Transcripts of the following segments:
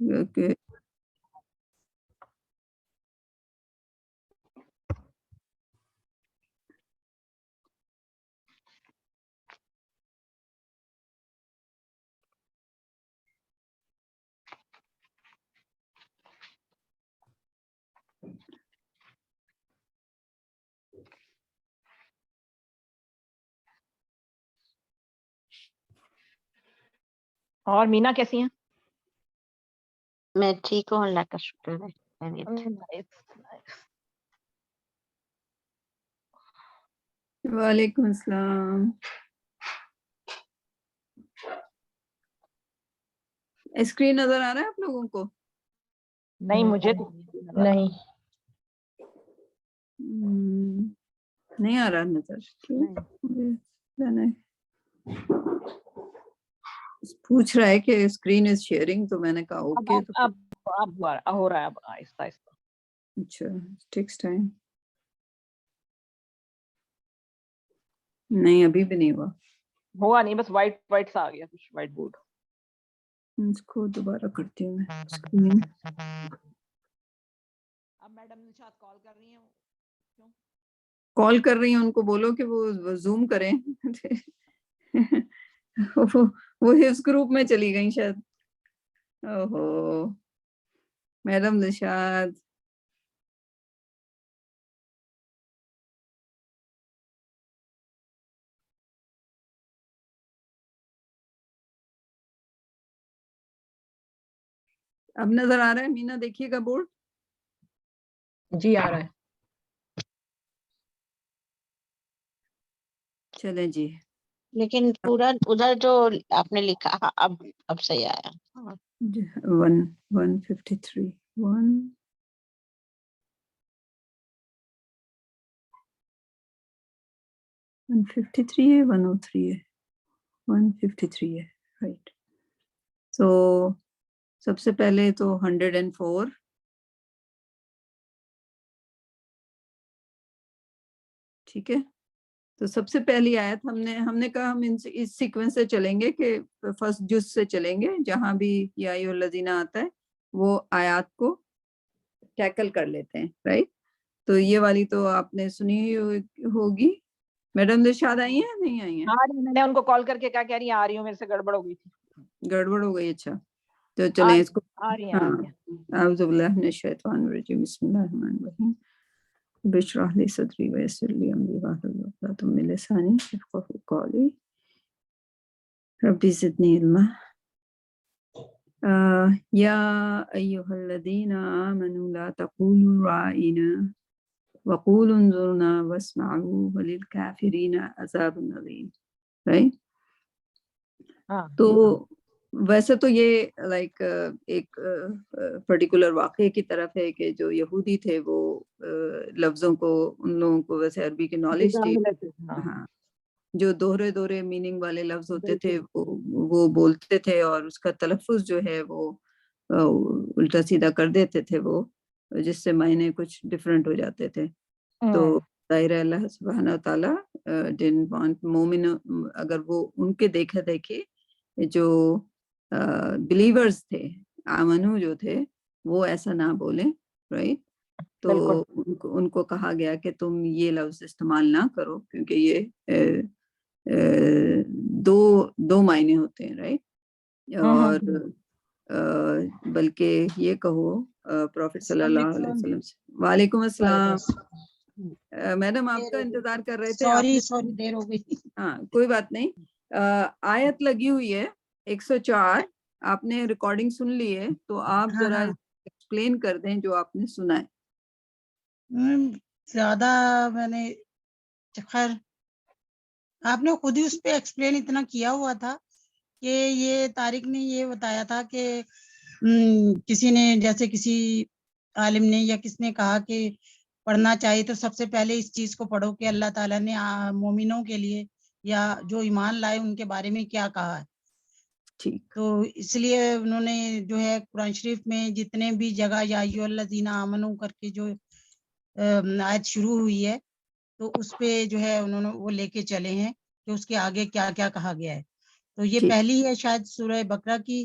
Okay. اور مینا کیسی ہیں؟ میں ٹھیک ہوں، اللہ کا شکر ہے. وعلیکم السلام. اسکرین نظر آ رہا ہے آپ لوگوں کو؟ نہیں مجھے نہیں نہیں آ رہا نظر. پوچھ رہا ہے کہ اسکرین از شیئرنگ، تو میں نے کہا اوکے. اب ہو رہا ہے اب آہستہ آہستہ. اچھا ٹیکس ٹائم نہیں، ابھی بھی نہیں ہوا نہیں، بس وائٹ وائٹ سا آ گیا کچھ، وائٹ بورڈ. اس کو دوبارہ کرتی ہوں میں اسکرین. اب میڈم نشاط کال کر رہی ہیں. کال کر رہی ہیں، ان کو بولو کہ وہ زوم کریں. وہ اس گروپ میں چلی گئی شاید. اوہو میڈم نشاط. اب نظر آ رہا ہے مینا؟ دیکھیے گا بورڈ. جی آ رہا ہے. چلیں جی. لیکن پورا ادھر جو آپ نے لکھا اب صحیح آیا. 153 153 ہے، 103 ہے، 153 ہے. رائٹ. تو سب سے پہلے تو 104. ٹھیک ہے. تو سب سے پہلی آیت ہم نے کہا ہم اس سیکوینس سے چلیں گے کہ فرسٹ جز سے چلیں گے، جہاں بھی یا ایھا الذین آتا ہے وہ آیات کو ٹیکل کر لیتے ہیں. رائٹ. تو یہ والی تو آپ نے سنی ہوگی. میڈم نشاد آئی ہیں نہیں آئی ہیں؟ میں نے ان کو کال کر کے کیا کہہ رہی ہیں، آ رہی ہوں، میرے سے گڑبڑ ہو گئی تھی. گڑبڑ ہو گئی. اچھا تو چلیں اس کو. آ رہی ہیں. اعوذ باللہ من الشیطان الرجیم، بسم اللہ الرحمن الرحیم. بشرح لی صدری ویسر لی امری واحلل عقدۃ من لسانی یفقہوا قولی. رب زدنی علما. یا ایھا الذین آمنوا لا تقولوا راعینا وقولوا انظرنا واسمعوا وللکافرین عذاب علیم. رائٹ. تو ویسے تو یہ لائک ایک پرٹیکولر واقعے کی طرف ہے کہ جو یہودی تھے وہ لفظوں کو، ان لوگوں کو ویسے عربی کی نالج تھی. ہاں، جو دوہرے میننگ والے لفظ ہوتے تھے وہ بولتے تھے، اور اس کا تلفظ جو ہے وہ الٹا سیدھا کر دیتے تھے، وہ جس سے معنی کچھ ڈفرینٹ ہو جاتے تھے. تو ظاہر اللہ سبحانہ تعالیٰ ڈن وانٹ مومن، اگر وہ ان کے دیکھے جو بلیورز تھے، آمنو جو تھے، وہ ایسا نہ بولیں. رائٹ. تو ان کو کہا گیا کہ تم یہ لفظ استعمال نہ کرو، کیونکہ یہ دو معنی ہوتے ہیں. رائٹ. اور بلکہ یہ کہو پروفٹ صلی اللہ علیہ وسلم سے. وعلیکم السلام. میڈم آپ کا انتظار کر رہے تھے. سوری دیر ہو گئی. ہاں کوئی بات نہیں. آیت لگی ہوئی ہے 104. آپ نے ریکارڈنگ سن لی ہے، تو آپ ذرا ایکسپلین کر دیں جو آپ نے سنا ہے. زیادہ میں نے خیر آپ نے خود ہی اس پہ ایکسپلین اتنا کیا ہوا تھا کہ یہ طارق نے یہ بتایا تھا کہ کسی نے، جیسے کسی عالم نے یا کس نے کہا کہ پڑھنا چاہیے تو سب سے پہلے اس چیز کو پڑھو کہ اللہ تعالیٰ نے مومنوں کے لیے یا جو ایمان لائے ان کے بارے میں کیا کہا ہے. تو اس لیے انہوں نے جو ہے قرآن شریف میں جتنے بھی جگہ یا ایھا الذین آمنوا کر کے جو آیت شروع ہوئی ہے، تو اس پہ جو ہے انہوں نے وہ لے کے چلے ہیں کہ اس کے آگے کیا کیا کہا گیا ہے. تو یہ پہلی ہے شاید سورہ بقرہ کی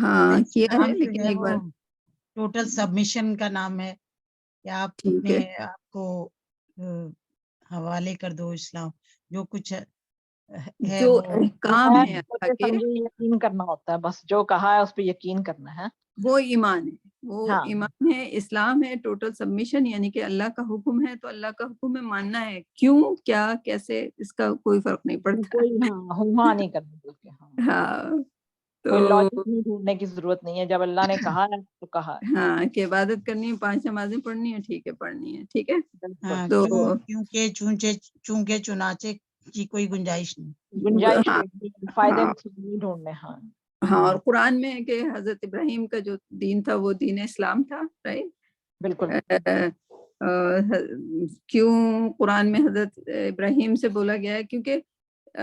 ہاں کیا ہے اسلام جو لیکن ہے ایک وہ بار ٹوٹل سبمیشن کا نام ہے کہ آپ ٹھیک اپنے ہے آپ کو حوالے کر دو اسلام جو کچھ ہے جو وہ احکام ہے ہے اللہ سوچے کے سمجھے یقین کرنا ہوتا ہے، بس جو کہا ہے اس پہ یقین کرنا ہے. وہ ایمان ہے، وہ ہاں ایمان ہے، اسلام ہے ٹوٹل سبمیشن، یعنی کہ اللہ کا حکم ہے تو اللہ کا حکم ہے ماننا ہے، کیوں کیا کیسے اس کا کوئی فرق نہیں پڑتا. کوئی ہاں نہیں کرنا بلکہ ہاں تو کوئی لاجک نہیں ڈھونڈنے کی ضرورت نہیں ہے، جب اللہ نے کہا ہے تو کہا ہے. ہاں کہ عبادت کرنی ہے، 5 نمازیں پڑھنی ہے، ٹھیک ہے پڑھنی ہے، ٹھیک ہے. ہاں تو کیونکہ چونکہ چنانچہ کی کوئی گنجائش نہیں. گنجائش ہاں فائدے ہاں نہیں ڈھونڈنے. ہاں ہاں اور قرآن میں ہے کہ حضرت ابراہیم کا جو دین تھا وہ دین اسلام تھا، رائٹ. بالکل. کیوں قرآن میں حضرت ابراہیم سے بولا گیا ہے؟ کیونکہ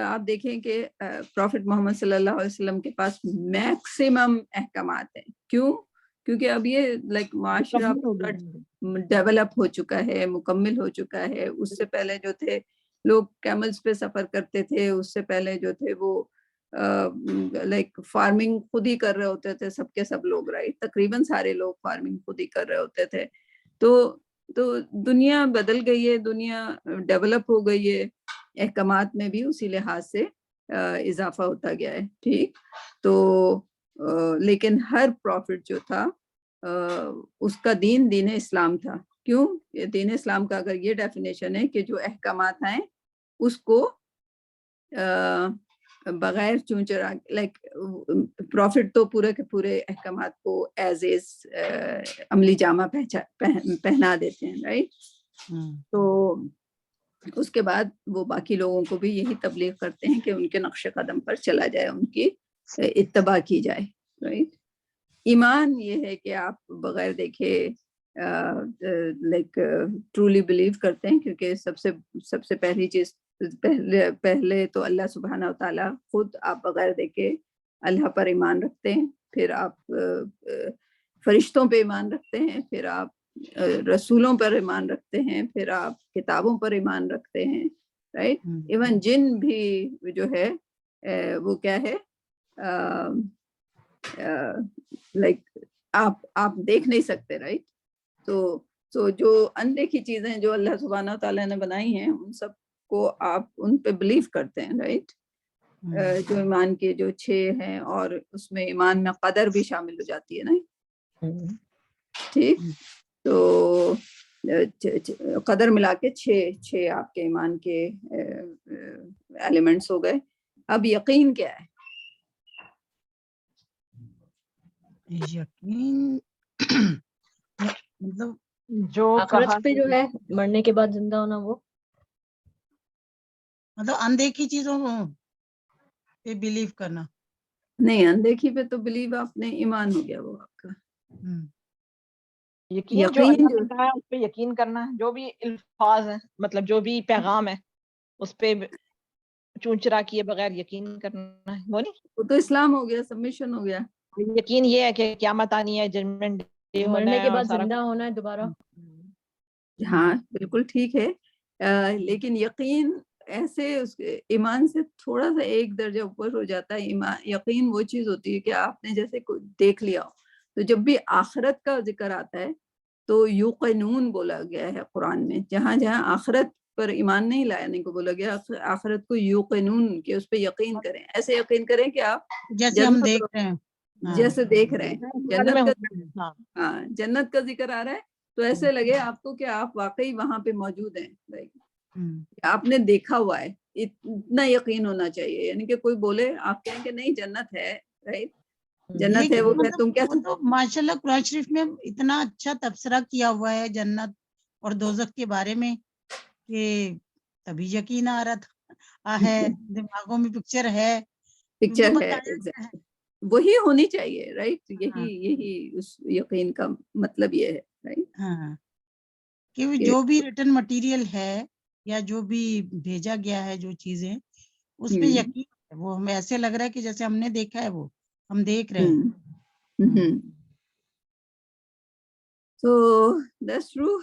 آپ دیکھیں کہ پروفٹ محمد صلی اللہ علیہ وسلم کے پاس میکسیمم احکامات ہیں. کیوں؟ کیونکہ اب یہ لائک معاشرہ ڈیولپ ہو چکا ہے، مکمل ہو چکا ہے. اس سے پہلے جو تھے لوگ کیملز پہ سفر کرتے تھے، اس سے پہلے جو تھے وہ لائک فارمنگ خود ہی کر رہے ہوتے تھے، سب کے سب لوگ، رائٹ، تقریباً سارے لوگ فارمنگ خود ہی کر رہے ہوتے تھے. تو دنیا بدل گئی ہے، دنیا ڈیولپ ہو گئی ہے، احکامات میں بھی اسی لحاظ سے اضافہ ہوتا گیا ہے. ٹھیک. تو لیکن ہر پروفٹ جو تھا اس کا دین اسلام تھا. کیوں؟ دین اسلام کا اگر یہ ڈیفینیشن ہے کہ جو احکامات ہیں اس کو بغیر چونچرا، لائک پروفٹ تو پورے کے پورے احکامات کو ایز عملی جامہ پہنا دیتے ہیں، رائٹ. تو اس کے بعد وہ باقی لوگوں کو بھی یہی تبلیغ کرتے ہیں کہ ان کے نقش قدم پر چلا جائے، ان کی اتباع کی جائے، رائٹ. ایمان یہ ہے کہ آپ بغیر دیکھے لائک ٹرولی بلیو کرتے ہیں، کیونکہ سب سے پہلی چیز پہلے تو اللہ سبحانہ وتعالیٰ خود آپ بغیر دیکھے اللہ پر ایمان رکھتے ہیں، پھر آپ فرشتوں پہ ایمان رکھتے ہیں، پھر آپ رسولوں پر ایمان رکھتے ہیں، پھر آپ کتابوں پر ایمان رکھتے ہیں، رائٹ. ایون جن بھی جو ہے وہ کیا ہے لائک آپ دیکھ نہیں سکتے، رائٹ. تو جو اندیکھی چیزیں جو اللہ سبحانہ تعالیٰ نے بنائی ہیں ان سب کو آپ ان پہ بلیو کرتے ہیں، رائٹ. جو ایمان کے جو 6 ہیں، اور اس میں ایمان میں قدر بھی شامل ہو جاتی ہے نا. ٹھیک. تو قدر ملا کے 6 آپ کے ایمان کے ایلیمنٹس ہو گئے. اب یقین کیا ہے؟ یقین مطلب جو آخرت کہا پہ جو ہے مرنے کے بعد زندہ ہونا، وہ مطلب اندیکھی چیزوں پہ بلیو کرنا. نہیں، اندیکھی پہ تو بلیو آپ نے ایمان ہو گیا وہ آپ کا. یقین جو یقین اللہ نے کہا ہے اس پہ یقین کرنا ہے، جو بھی الفاظ ہیں، مطلب جو بھی پیغام ہے اس پہ چونچرا کیے بغیر یقین کرنا ہے. وہ نہیں، وہ تو اسلام ہو گیا، سبمیشن ہو گیا. یقین یہ ہے کہ قیامت آنی ہے، ججمنٹ ڈے ہونا مرنے ہے کے اور بعد سارا زندہ ہونا ہے دوبارہ. ہاں بالکل ٹھیک ہے. لیکن یقین ایسے ایمان سے تھوڑا سا ایک درجہ اوپر ہو جاتا ہے. یقین وہ چیز ہوتی ہے کہ آپ نے جیسے دیکھ لیا ہو. تو جب بھی آخرت کا ذکر آتا ہے تو یوقنون بولا گیا ہے قرآن میں. جہاں جہاں آخرت پر ایمان نہیں لانے کو بولا گیا، آخرت کو یوقنون کہ اس پہ یقین کریں. ایسے یقین کریں کہ آپ جیسے ہم دیکھ رہے ہیں. جیسے دیکھ رہے ہیں. جنت کا ہاں جنت کا ذکر آ رہا ہے تو ایسے لگے آپ کو کہ آپ واقعی وہاں پہ موجود ہیں، آپ نے دیکھا ہوا ہے. اتنا یقین ہونا چاہیے. یعنی کہ کوئی بولے، آپ کہیں کہ نہیں جنت ہے، رائٹ، جنت ہے، وہ تم کیا تو ماشاء اللہ قرآن شریف میں اتنا اچھا تبصرہ کیا ہوا ہے جنت اور دوزخ کے بارے میں کہ تبھی یقین آ رہا ہے، دماغوں میں پکچر ہے، پکچر ہے. وہی ہونی چاہیے، رائٹ. یہی اس یقین کا مطلب یہ ہے، رائٹ. ہاں کہ جو بھی ریٹن مٹیریل ہے یا جو بھی بھیجا گیا ہے جو چیزیں اس پہ یقین ہے. وہ ہمیں ایسے لگ رہا ہے کہ جیسے ہم نے دیکھا ہے، وہ ہم دیکھ رہے ہیں. تو that's true.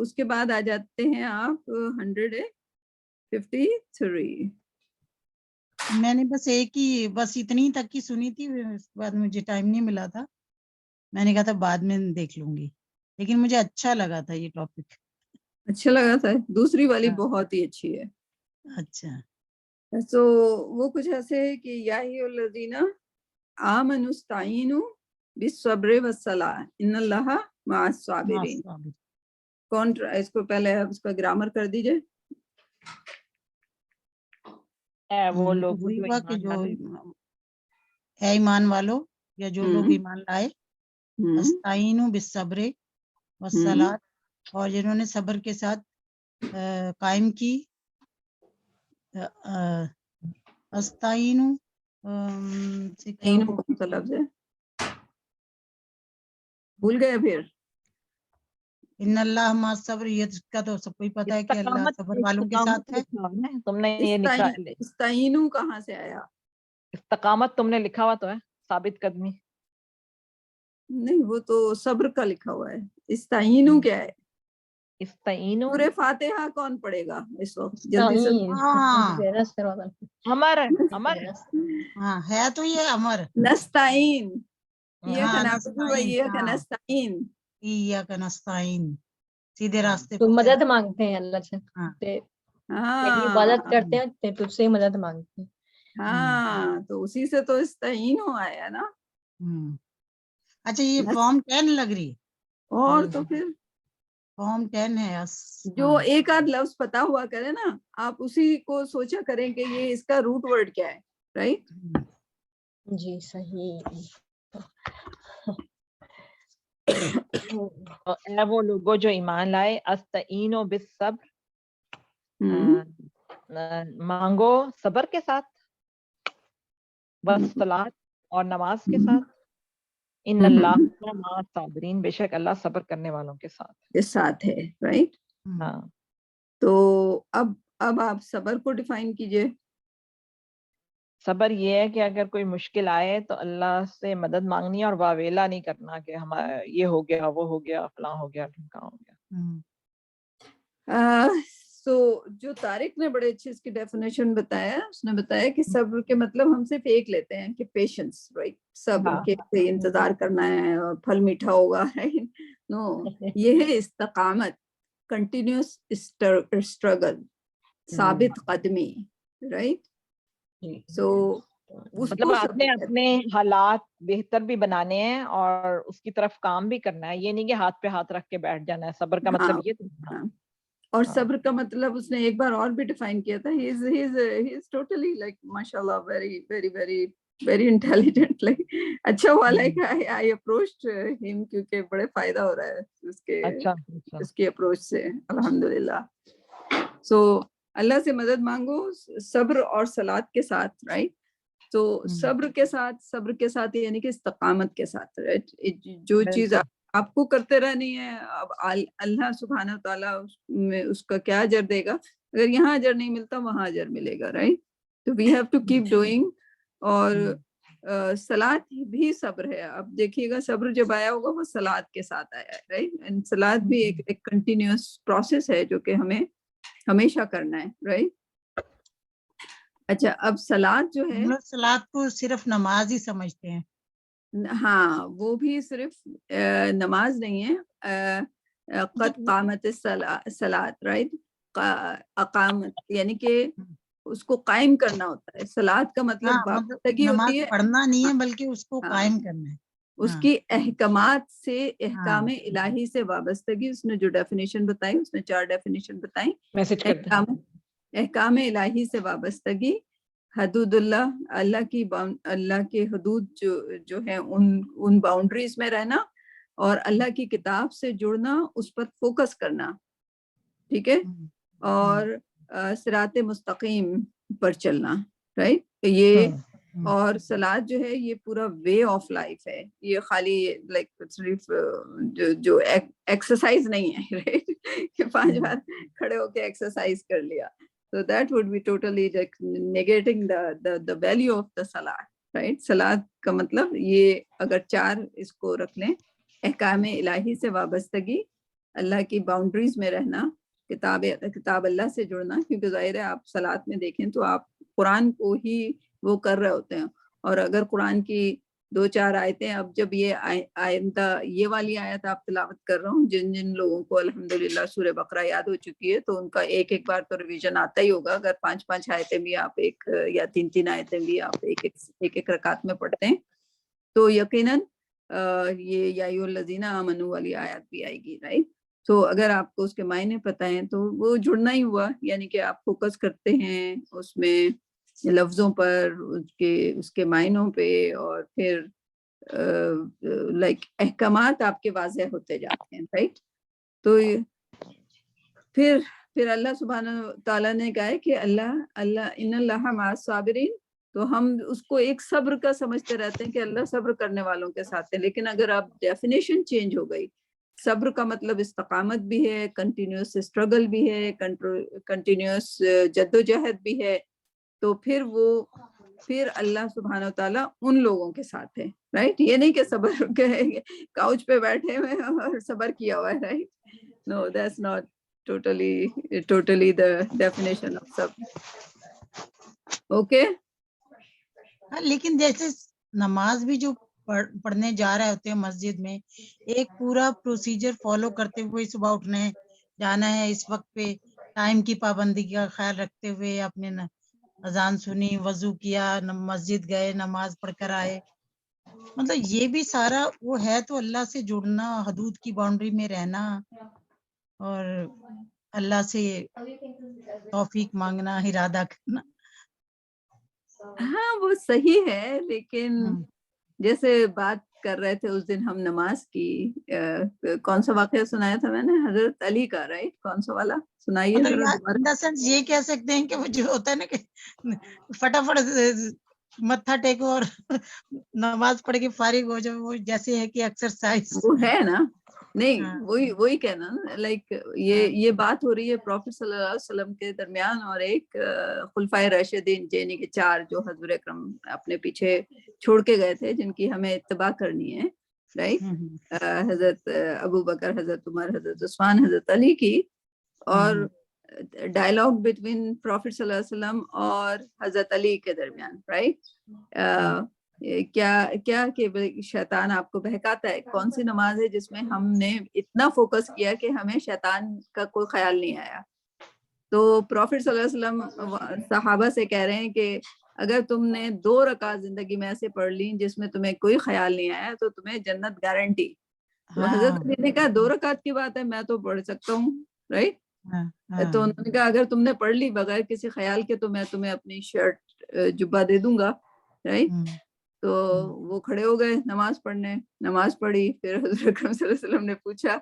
اس کے بعد آ جاتے ہیں آپ 153. میں نے بس ایک ہی بس اتنی تک کی سنی تھی، اس کے بعد مجھے ٹائم نہیں ملا تھا، میں نے کہا تھا بعد میں دیکھ لوں گی، لیکن مجھے اچھا لگا تھا یہ ٹاپک. اچھا لگا تھا. دوسری والی ہاں. بہت ہی اچھی ہے. اچھا. تو وہ کچھ ایسے ہے کہ یا ہی الذین آمنوا استعینوا بالصبر والصلاۃ ان اللہ مع الصابرین. کون اس کو پہلے اس کا گرامر کر دیجئے. وہ لوگ وہی جو ہوا کہ ایمان جو لائے. اے ایمان والو یا جو لوگ ایمان لائے، ہم، استعینوا بالصبر والصلاۃ، اور جنہوں نے صبر کے ساتھ قائم کی. استعینوا سے کیا تین ہوگا؟ کون سا لفظ ہے؟ بھول گئے پھر. ان اللہ مع الصبر، یہ کا تو سب کو ہی پتا ہے کہ اللہ صبر والوں کے ساتھ ہے. تم نے یہ لکھا، استعینوا کہاں سے آیا؟ استقامت تم نے لکھا ہوا تو ہے، ثابت قدمی. نہیں، وہ تو صبر کا لکھا ہوا ہے. استعینوا کیا ہے؟ استعینوا پورے فاتحہ کون پڑھے گا اس وقت؟ جلدی سے. ہاں امر امر ہاں ہے تو یہ امر. نستعین، ہاں ایاک نعبد و نستعین، ایاک ہاں نستعین. ایاک نستعین، سیدھے راستے تو پہ مدد چل. مانگتے ہیں اللہ سے، ہاں. تیری عبادت ہاں کرتے ہیں، تجھ سے ہی مدد مانگتے ہیں. ہاں، تو اسی سے تو استعینوا آیا نا. اچھا یہ فارم 10 لگ رہی ہے، اور تو پھر فارم 10 ہے. جو ایک آدھ لفظ پتا ہوا کرے نا، آپ اسی کو سوچا کریں کہ یہ اس کا روٹ ورڈ کیا ہے. رائٹ. جی صحیح. اے وہ لوگوں جو ایمان لائے، استعینوا بالصبر، مانگو صبر کے ساتھ، والصلاۃ اور نماز کے ساتھ، ان اللہ مع الصابرین، بے شک اللہ صبر کرنے والوں کے ساتھ کے ساتھ ہے. رائٹ. ہاں. تو اب آپ صبر کو ڈیفائن کیجئے. صبر یہ ہے کہ اگر کوئی مشکل آئے تو اللہ سے مدد مانگنی اور واویلا نہیں کرنا کہ ہمارا یہ ہو گیا، وہ ہو گیا، فلاں ہو گیا، ڈھمکا ہو گیا. تو جو طارق نے بڑے اچھے اس کی ڈیفینیشن بتایا، اس نے بتایا کہ صبر کے مطلب ہم صرف ایک لیتے ہیں کہ پیشنس. رائٹ. صبر کے انتظار کرنا ہے اور پھل میٹھا ہوگا. نو، یہ ہے استقامت، کنٹینیوس اسٹرگل، ثابت قدمی. رائٹ. سو اس مطلب کو آپ صبر نے کہتے اپنے حالات بہتر بھی بنانے ہیں اور اس کی طرف کام بھی کرنا ہے. یہ نہیں کہ ہاتھ پہ ہاتھ رکھ کے بیٹھ جانا ہے. صبر کا ہیں. مطلب ہاں یہ تو ہاں. اور صبر کا مطلب اس نے ایک بار اور بھی ڈیفائن کیا تھا. he is totally like mashallah very very very very intelligent. like اچھا ہوا like I approached him کیونکہ بڑے فائدہ ہو رہا ہے اچھا. اس کے اپروچ سے الحمدللہ. سو اللہ سے مدد مانگو صبر اور صلات کے ساتھ. رائٹ. تو صبر کے ساتھ یعنی کہ استقامت کے ساتھ. رائٹ. جو چیز آپ کو کرتے رہنی ہے، اب اللہ سبحانہ تعالیٰ میں اس کا کیا اجر دے گا. اگر یہاں اجر نہیں ملتا وہاں اجر ملے گا. رائٹ. تو we have to keep doing. اور صلات بھی صبر ہے. اب دیکھیے گا صبر جب آیا ہوگا وہ صلات کے ساتھ آیا ہے. رائٹ. صلات بھی ایک کنٹینیوس پروسیس ہے جو کہ ہمیں ہمیشہ کرنا ہے. رائٹ. اچھا، اب صلات جو ہے، ہم لوگ صلات کو صرف نماز ہی سمجھتے ہیں. ہاں وہ بھی صرف نماز نہیں ہے. قد قامت الصلاۃ. رائٹ. اقامت یعنی کہ اس کو قائم کرنا ہوتا ہے. صلات کا مطلب وابستگی نماز ہوتی ہے. پڑھنا نہیں ہے بلکہ اس کو قائم کرنا ہے. اس کی احکامات سے، احکام الہی سے وابستگی. اس نے جو ڈیفینیشن بتائی، اس نے 4 ڈیفینیشن بتائی. میسج کر دیں. احکام الہی سے وابستگی، حدود اللہ کی حدود جو ہیں ان باؤنڈریز میں رہنا، اور اللہ کی کتاب سے جڑنا، اس پر فوکس کرنا. ٹھیک ہے. اور صراط مستقیم پر چلنا. رائٹ. یہ اور صلات جو ہے یہ پورا وے آف لائف ہے. یہ خالی لائک صرف جو ایکسرسائز نہیں ہے. رائٹ. کہ 5 بار کھڑے ہو کے ایکسرسائز کر لیا. So that would be totally like negating the value of the salat. Right. صلات کا مطلب یہ اگر 4 اس کو رکھ لیں: احکام الہی سے وابستگی، اللہ کی باؤنڈریز میں رہنا، کتاب اللہ سے جڑنا. کیونکہ ظاہر ہے آپ صلات میں دیکھیں تو آپ قرآن کو ہی وہ کر رہے ہوتے ہیں. اور اگر قرآن کی 2-4 آیتیں, اب جب یہ آئندہ یہ والی آیت آپ تلاوت کر رہا ہوں, جن جن لوگوں کو الحمدللہ سورہ بقرہ یاد ہو چکی ہے تو ان کا ایک بار تو ریویژن آتا ہی ہوگا. اگر 5 آیتیں بھی آپ ایک یا 3 آیتیں بھی آپ ایک رکعت میں پڑھتے ہیں تو یقیناً یہ یا ایھا الذین آمنوا والی آیت بھی آئے گی, رائٹ. تو اگر آپ کو اس کے معنی پتہ ہیں تو وہ جڑنا ہی ہوا, یعنی کہ آپ فوکس کرتے ہیں اس میں لفظوں پر, اس کے معنوں پہ, اور پھر لائک احکامات آپ کے واضح ہوتے جاتے ہیں, رائٹ. تو پھر اللہ سبحانہ تعالیٰ نے کہا ہے کہ اللہ ان اللہ مع الصابرین, تو ہم اس کو ایک صبر کا سمجھتے رہتے ہیں کہ اللہ صبر کرنے والوں کے ساتھ ہے. لیکن اگر آپ ڈیفینیشن چینج ہو گئی, صبر کا مطلب استقامت بھی ہے, کنٹینیوس اسٹرگل بھی ہے, کنٹینیوس جدوجہد بھی ہے, تو پھر اللہ سبحانہ وتعالیٰ ان لوگوں کے ساتھ ہے, رائٹ. یہ نہیں کہ صبر کاؤچ پہ بیٹھے ہوئے اور صبر کیا ہوا ہے, right. No, that's not totally the definition of صبر. اوکے. لیکن جیسے نماز بھی جو پڑھنے جا رہے ہوتے ہیں مسجد میں, ایک پورا پروسیجر فالو کرتے ہوئے صبح اٹھنا ہے, جانا ہے اس وقت پہ, ٹائم کی پابندی کا خیال رکھتے ہوئے اپنے اذان سنی, وضو کیا, مسجد گئے, نماز پڑھ کر آئے, مطلب یہ بھی سارا وہ ہے تو اللہ سے جڑنا, حدود کی باؤنڈری میں رہنا اور اللہ سے توفیق مانگنا, ارادہ کرنا. ہاں وہ صحیح ہے, لیکن جیسے بات کر رہے تھے اس دن ہم نماز کی, کون سا واقعہ سنایا تھا میں نے, حضرت علی کا, رائٹ. کون سا والا سنائیے ذرا دوبارہ. یہ کہہ سکتے ہیں کہ وہ جو ہوتا ہے نا کہ فٹافٹ متھا ٹیکو اور نماز پڑھ کے فارغ ہو جاؤ, وہ جیسے ہے کہ ایکسرسائز وہ ہے نا. نہیں, وہی کہنا, لائک یہ بات ہو رہی ہے پروفیٹ صلی اللہ علیہ وسلم کے درمیان اور ایک خلفائے راشدین, یعنی کہ 4 جو حضور اکرم اپنے پیچھے چھوڑ کے گئے تھے, جن کی ہمیں اتباع کرنی ہے, رائٹ. حضرت ابو بکر, حضرت عمر, حضرت عثمان, حضرت علی کی, اور ڈائلاگ بٹوین پروفیٹ صلی اللہ علیہ وسلم اور حضرت علی کے درمیان, رائٹ. کیا کہ شیطان آپ کو بہکاتا ہے, کون سی نماز ہے جس میں ہم نے اتنا فوکس کیا کہ ہمیں شیطان کا کوئی خیال نہیں آیا. تو پروفیٹ صلی اللہ علیہ وسلم صحابہ سے کہہ رہے ہیں کہ اگر تم نے 2 رکعت زندگی میں ایسے پڑھ لی جس میں تمہیں کوئی خیال نہیں آیا تو تمہیں جنت گارنٹی. تو حضرت علی نے کہا 2 رکعت کی بات ہے, میں تو پڑھ سکتا ہوں, رائٹ. تو انہوں نے کہا اگر تم نے پڑھ لی بغیر کسی خیال کے تو میں تمہیں اپنی شرٹ جبہ دے دوں گا, رائٹ. تو وہ کھڑے ہو گئے نماز پڑھنے, نماز پڑھی. پھر حضور اکرم صلی اللہ علیہ وسلم نے پوچھا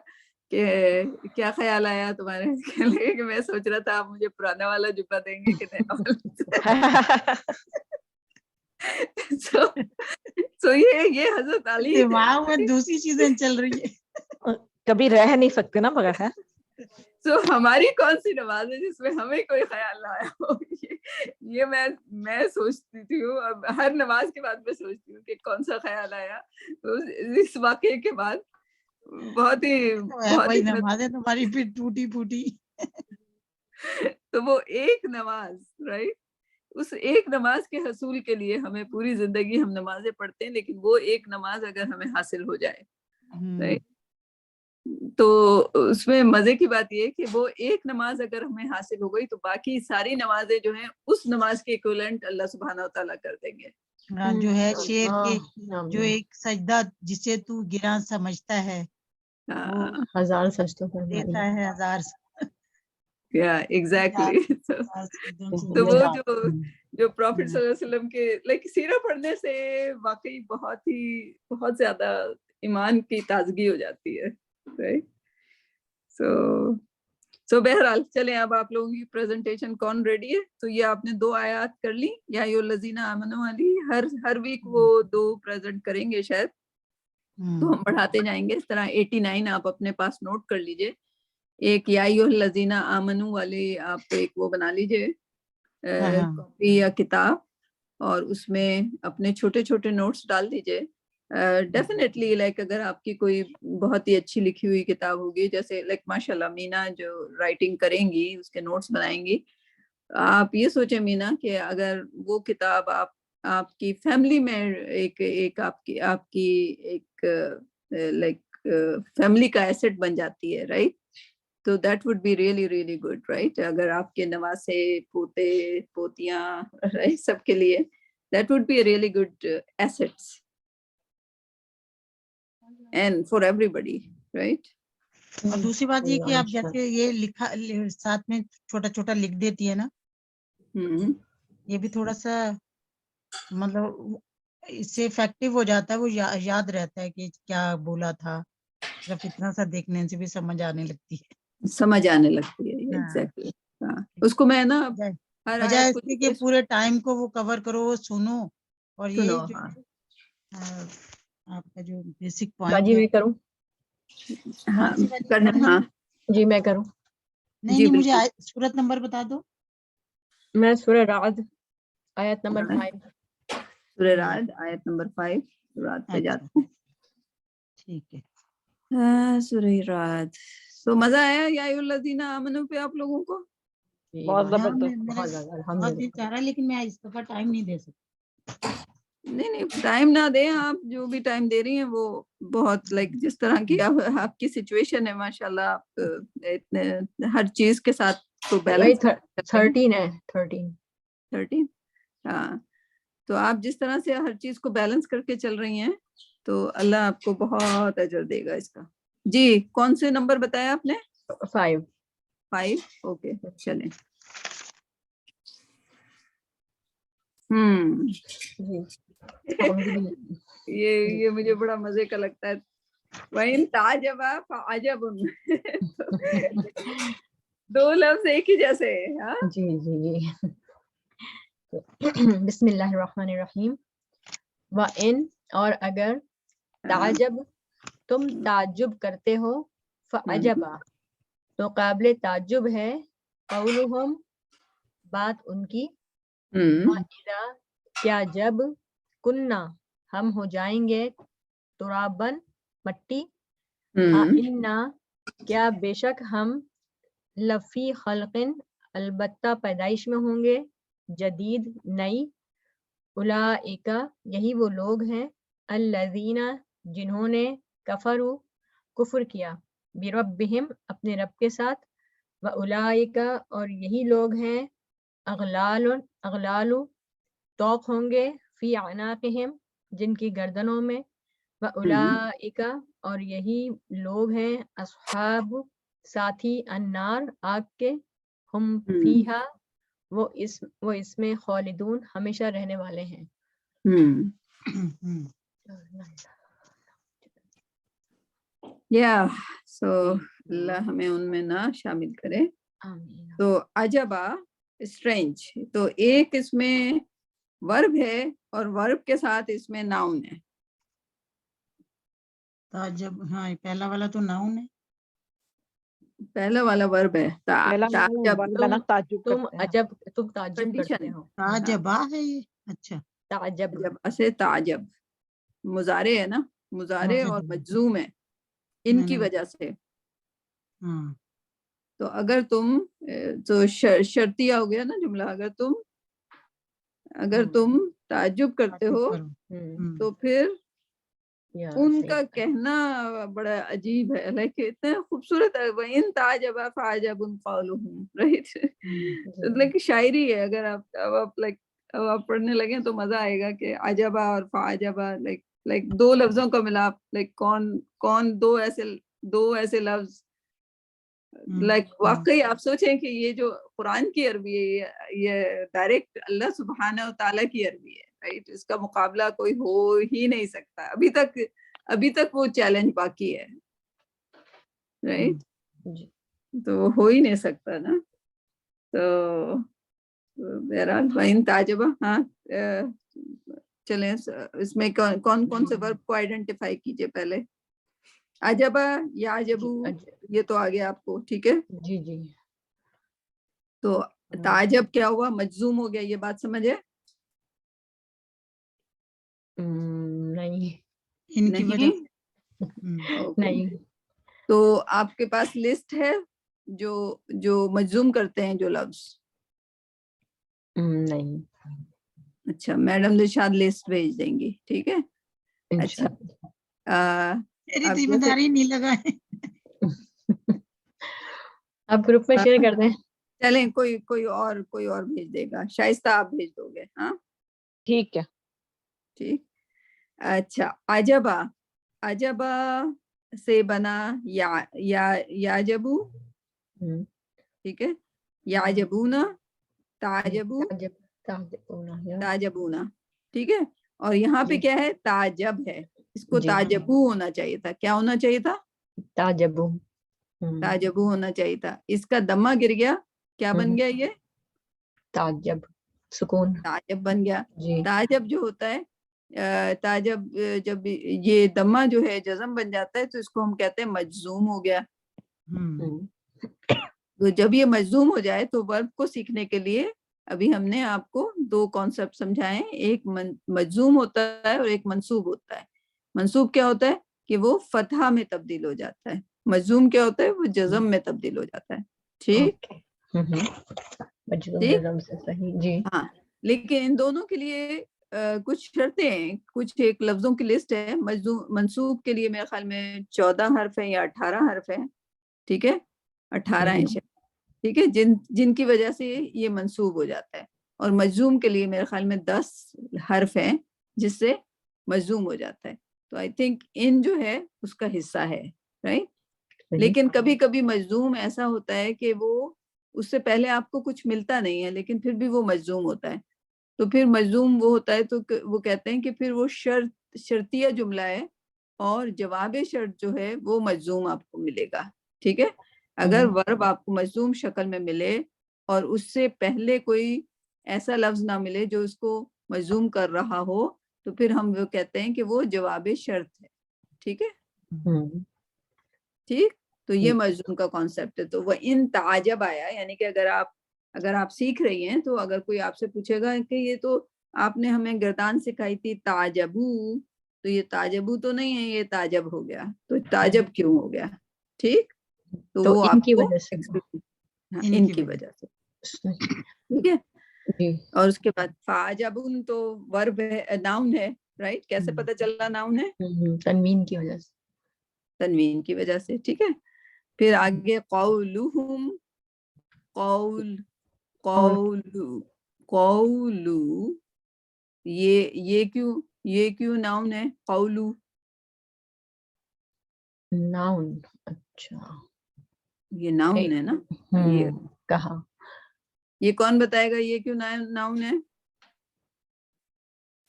کہ کیا خیال آیا تمہارے, کہنے لگے کہ میں سوچ رہا تھا آپ مجھے پرانا والا جبہ دیں گے کہ نیا والا. سو یہ حضرت علی دماغ میں دوسری چیزیں چل رہی ہیں, کبھی رہ نہیں سکتے نا بغیر ہے. تو ہماری کون سی نماز ہے جس میں ہمیں کوئی خیال نہ آیا ہو. یہ میں سوچتی تھی, ہر نماز کے بعد میں سوچتی ہوں کہ کون سا خیال آیا. اس واقعے کے بعد بہت ہی نماز ہے تمہاری پھر ٹوٹی پھوٹی. تو وہ ایک نماز, رائٹ, اس ایک نماز کے حصول کے لیے ہمیں پوری زندگی ہم نمازیں پڑھتے ہیں, لیکن وہ ایک نماز اگر ہمیں حاصل ہو جائے, رائٹ, تو اس میں مزے کی بات یہ ہے کہ وہ ایک نماز اگر ہمیں حاصل ہو گئی تو باقی ساری نمازیں جو ہیں اس نماز کے ایکویولنٹ اللہ سبحانہ و تعالیٰ کر دیں گے. جو ہے شیر کے جو ایک سجدہ جسے تو گراں سمجھتا ہے وہ 1000 سجدوں پر دیتا ہے 1000. ایگزیکٹلی. تو وہ جو پروفیٹ صلی اللہ علیہ وسلم کے لائک سیرہ پڑھنے سے واقعی بہت زیادہ ایمان کی تازگی ہو جاتی ہے, رائٹ. سو بہرحال چلیں, اب آپ لوگوں کی پریزنٹیشن کون ریڈی ہے؟ تو یہ آپ نے 2 آیات کر لی, یا ایھا الذین آمنوا والی, ہر ویک وہ 2 پریزنٹ کریں گے شاید, تو ہم بڑھاتے جائیں گے. اس طرح 89 آپ اپنے پاس نوٹ کر لیجئے. ایک یا ایھا الذین آمنوا والے آپ ایک وہ بنا لیجئے کاپی یا کتاب, اور اس میں اپنے چھوٹے چھوٹے نوٹس ڈال دیجئے. ڈیفینیٹلی لائک اگر آپ کی کوئی بہت ہی اچھی لکھی ہوئی کتاب ہوگی, جیسے لائک ماشاء اللہ مینا جو رائٹنگ کریں گی اس کے نوٹس بنائیں گی, آپ یہ سوچیں مینا کہ اگر وہ کتاب آپ کی فیملی میں ایک آپ کی ایک لائک فیملی کا ایسٹ بن جاتی ہے، رائٹ؟ تو that would be really really good, right? اگر آپ کے نواسے، پوتے، پوتیاں، رائٹ، سب کے لیے that would be a really good assets and for everybody, right? اور دوسری بات یہ کہ آپ جیسے یہ لکھا ساتھ میں چھوٹا چھوٹا لکھ دیتی ہے نا، یہ بھی تھوڑا سا مطلب اس سے افیکٹو ہو جاتا ہے، وہ یاد رہتا ہے کہ کیا بولا تھا، صرف اتنا سا دیکھنے سے بھی سمجھ آنے لگتی ہے، سمجھ آنے لگتی ہے، ایگزیکٹلی. اس کو میں نا ہر بجائے آیت اس کو کے کہ پورے ٹائم کو وہ کور کرو، وہ سنو، اور یہ سنو. جو ہاں آپ کا جو بیسک باجی پوائنٹ ہے. میں کروں؟ ہاں کون سی والی کرنا، پڑھنا؟ ہاں جی میں کروں. نہیں جی نہیں، مجھے بالکل. سورت نمبر بتا دو. میں سورہ رعد آیت نمبر 5. سورہ رعد آیت نمبر 5 رعد پہ اچھا جاتے ہیں. ٹھیک ہے. ہاں سورہ رعد. تو مزہ آیا یا ایھا الذین آمنوا پہ آپ لوگوں کو؟ بہت ہاں زبردست. بہت زیادہ بہت الحمدللہ. دل چاہ رہا ہے، لیکن میں اس دفعہ ٹائم نہیں دے سکتی. نہیں ٹائم نہ دیں آپ، جو بھی ٹائم دے رہی ہیں وہ بہت لائک جس طرح کی آپ کی سچویشن ہے، ماشاءاللہ آپ اتنے ہر چیز کے ساتھ کو وہی بیلنس 13 ہے 13. 13. ہاں تو آپ جس طرح سے ہر چیز کو بیلنس کر کے چل رہی ہیں تو اللہ آپ کو بہت اجر دے گا اس کا. جی کون سے نمبر بتایا آپ نے؟ 5. اوکے چلیں. جی الحمدللہ. یہ مجھے بڑا مزے کا لگتا ہے. وَإِن تَعْجَبَ فَعَجَبٌ. دو لفظ ایک ہی جیسے. ہاں جی جی. بسم اللہ الرحمن الرحیم. وَإِن اور اگر تعجب تم تعجب کرتے ہو، فعجبا تو قابل تعجب ہے، قولہم بات ان کی، وَإِذَا کیا جب کننا ہم ہو جائیں گے، ترابن مٹی، اِنَّا کیا بے شک ہم، لفی خلقن البتہ پیدائش میں ہوں گے، جدید نئی، اولئک یہی وہ لوگ ہیں، الذین جنہوں نے کفروا کفر کیا، بربہم اپنے رب کے ساتھ، واولئک اور یہی لوگ ہیں، اغلال توق ہوں گے، فی اعناقہم جن کی گردنوں میں، واولئک اور یہی لوگ ہیں، اصحاب ساتھی، النار آگ کے، ہم فیہا وہ اس میں خالدون ہمیشہ رہنے والے ہیں. یا سو اللہ ہمیں ان میں نہ شامل کرے. آمین. تو عجبا اسٹرینج، تو ایک اس میں ورب ہے اور ورب کے ساتھ اس میں ناؤن ہے. تعجب، ہاں پہلا والا تو ناؤن ہے. پہلا والا ورب ہے تعجب. تم عجب، تم تعجب کرتے ہو. تعجبا ہے یہ. اچھا تعجب. جب اسے تعجب مضارع ہے نا، مضارع اور مجزوم ہے ان کی وجہ سے. ہاں تو اگر تم تو شرطیہ ہو گیا نا جملہ، اگر تم تعجب کرتے ہو تو پھر ان کا کہنا بڑا عجیب ہے، لیکن اتنا خوبصورت ہے. وَإِن تَعْجَبَ فَعَجَبٌ قَوْلُهُمْ، رائٹ؟ لیکن شاعری ہے. اگر اب آپ پڑھنے لگیں تو مزہ آئے گا کہ عجبا اور فعجبا لائک دو لفظوں کا ملاپ، لائک کون دو ایسے لفظ، لائک واقعی آپ سوچیں کہ یہ جو قرآن کی عربی ہے یہ ڈائریکٹ اللہ سبحانہ و تعالیٰ کی عربی ہے، رائٹ؟ اس کا مقابلہ کوئی ہو ہی نہیں سکتا. ابھی تک وہ چیلنج باقی ہے، رائٹ؟ تو وہ ہو ہی نہیں سکتا نا. تو بہرحال وَإِن تَعْجَبَ. ہاں چلیں اس میں کون سے ورب کو آئیڈینٹیفائی کیجئے پہلے. عجبا یا عجبو یہ تو آگے آپ کو ٹھیک ہے. جی جی. تو تعجب کیا ہوا؟ مجزوم ہو گیا، یہ بات سمجھے؟ نہیں ان کی وجہ نہیں. تو آپ کے پاس لسٹ ہے جو مجزوم کرتے ہیں جو لفظ؟ نہیں اچھا میڈم دلشاد لسٹ بھیج دیں گی, ٹھیک ہے. اچھا انشاءاللہ. میری اب ذمہ داری نہیں لگا ہے. آپ گروپ میں شیئر کر دیں. چلیں کوئی اور بھیج دے گا. شائستہ آپ بھیج دو گے؟ ہاں ٹھیک ہے. ٹھیک. اچھا عجبا سے بنا یعجبو, ٹھیک ہے. یعجبونا, تعجبونا, ٹھیک ہے. اور یہاں پہ جی. کیا ہے؟ تعجب ہے. اس کو جی. تعجبو ہونا چاہیے تھا. کیا ہونا چاہیے تھا؟ تعجبو. تعجبو ہونا چاہیے تھا. اس کا دمہ گر گیا, کیا بن گیا؟ یہ تعجب سکون. تعجب بن گیا. جی. تعجب جو ہوتا ہے, تعجب جب یہ دمہ جو ہے جزم بن جاتا ہے تو اس کو ہم کہتے ہیں مجزوم ہو گیا. تو جب یہ مجزوم ہو جائے تو ورب کو سیکھنے کے لیے ابھی ہم نے آپ کو دو کانسیپٹ سمجھائے ہیں. ایک مجزوم ہوتا ہے اور ایک منصوب ہوتا ہے. منصوب کیا ہوتا ہے کہ وہ فتحہ میں تبدیل ہو جاتا ہے. مجزوم کیا ہوتا ہے؟ وہ جزم میں تبدیل ہو جاتا ہے. ٹھیک مجزوم ٹھیک. جزم سے صحیح. جی. ہاں لیکن ان دونوں کے لیے کچھ شرطیں ہیں, کچھ ایک لفظوں کی لسٹ ہے. منصوب کے لیے میرے خیال میں 14 حرف ہیں یا 18 حرف ہیں, ٹھیک ہے, 18 ہیں شاید, ٹھیک ہے, جن کی وجہ سے یہ منصوب ہو جاتا ہے. اور مجزوم کے لیے میرے خیال میں 10 حرف ہیں جس سے مجزوم ہو جاتا ہے. تو آئی تھنک ان جو ہے اس کا حصہ ہے, رائٹ. لیکن کبھی کبھی مجزوم ایسا ہوتا ہے کہ وہ اس سے پہلے آپ کو کچھ ملتا نہیں ہے لیکن پھر بھی وہ مجزوم ہوتا ہے. تو پھر مجزوم وہ ہوتا ہے تو وہ کہتے ہیں کہ پھر وہ شرطیہ جملہ ہے اور جواب شرط جو ہے وہ مجزوم آپ کو ملے گا. ٹھیک ہے. اگر ورب آپ کو مجزوم شکل میں ملے اور اس سے پہلے کوئی ایسا لفظ نہ ملے جو اس کو مجزوم کر رہا ہو تو پھر ہم وہ کہتے ہیں کہ وہ جواب شرط ہے. ٹھیک ہے. ٹھیک. تو یہ مجزوم کا کانسیپٹ ہے. تو وہ ان تعجب آیا, یعنی کہ اگر آپ سیکھ رہی ہیں تو اگر کوئی آپ سے پوچھے گا کہ یہ تو آپ نے ہمیں گردان سکھائی تھی تعجبو, تو یہ تعجبو تو نہیں ہے, یہ تعجب ہو گیا. تو تعجب کیوں ہو گیا؟ ٹھیک. تو وہ ان آپ کی کو وجہ سے. ان کی وجہ سے, ٹھیک ہے. جی. اور اس کے بعد فاجبون تو ورب ہے, ناؤن ہے, رائٹ. کیسے پتہ چلا ناؤن ہے؟ تنوین کی وجہ سے. تنوین کی وجہ سے, ٹھیک ہے. پھر آگے قولہم, قولو, یہ کیوں ناؤن ہے قولو؟ ناؤن. اچھا یہ ناؤن ہے نا. یہ کہا. یہ کون بتائے گا یہ کیوں ناؤن ہے؟